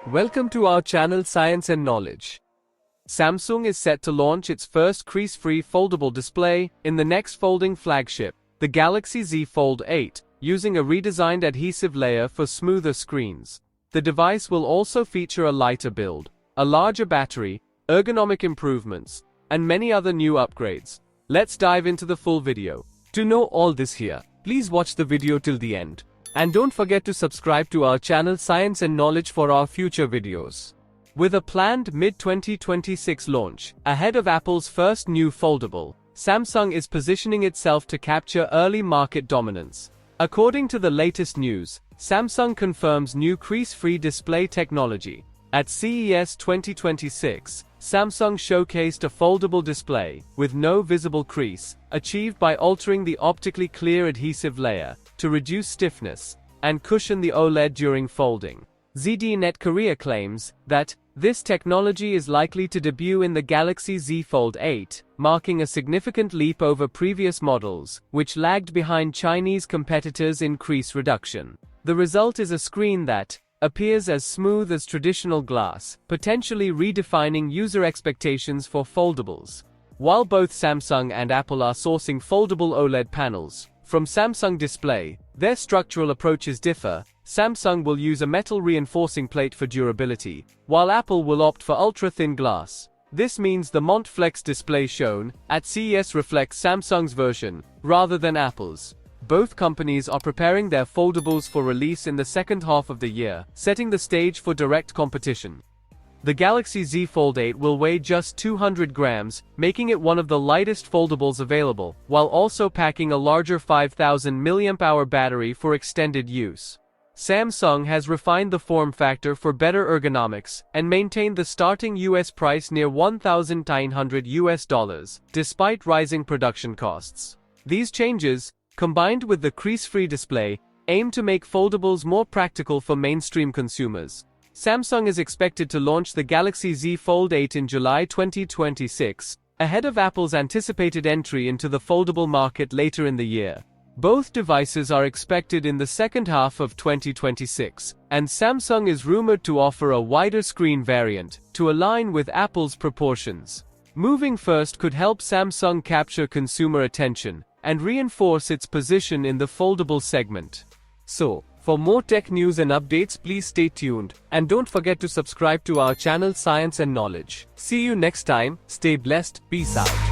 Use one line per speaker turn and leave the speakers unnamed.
Welcome to our channel Science and Knowledge. Samsung is set to launch its first crease-free foldable display in the next folding flagship, the Galaxy Z Fold 8, using a redesigned adhesive layer for smoother screens. The device will also feature a lighter build, a larger battery, ergonomic improvements, and many other new upgrades. Let's dive into the full video. To know all this here, please watch the video till the end. And don't forget to subscribe to our channel Science and Knowledge for our future videos. With a planned mid-2026 launch, ahead of Apple's first new foldable, Samsung is positioning itself to capture early market dominance. According to the latest news, Samsung confirms new crease-free display technology. At CES 2026, Samsung showcased a foldable display, with no visible crease, achieved by altering the optically clear adhesive layer, to reduce stiffness, and cushion the OLED during folding. ZDNet Korea claims that this technology is likely to debut in the Galaxy Z Fold 8, marking a significant leap over previous models, which lagged behind Chinese competitors in crease reduction. The result is a screen that appears as smooth as traditional glass, potentially redefining user expectations for foldables. While both Samsung and Apple are sourcing foldable OLED panels from Samsung Display, their structural approaches differ. Samsung will use a metal reinforcing plate for durability, while Apple will opt for ultra-thin glass. This means the MontFlex display shown at CES reflects Samsung's version, rather than Apple's. Both companies are preparing their foldables for release in the second half of the year, setting the stage for direct competition. The Galaxy Z Fold 8 will weigh just 200 grams, making it one of the lightest foldables available, while also packing a larger 5000 mAh battery for extended use. Samsung has refined the form factor for better ergonomics and maintained the starting US price near $1,900 despite rising production costs. These changes, combined with the crease-free display, aim to make foldables more practical for mainstream consumers. Samsung is expected to launch the Galaxy Z Fold 8 in July 2026, ahead of Apple's anticipated entry into the foldable market later in the year. Both devices are expected in the second half of 2026, and Samsung is rumored to offer a wider screen variant, to align with Apple's proportions. Moving first could help Samsung capture consumer attention and reinforce its position in the foldable segment. So, for more tech news and updates, please stay tuned, and don't forget to subscribe to our channel Science and Knowledge. See you next time, stay blessed, peace out.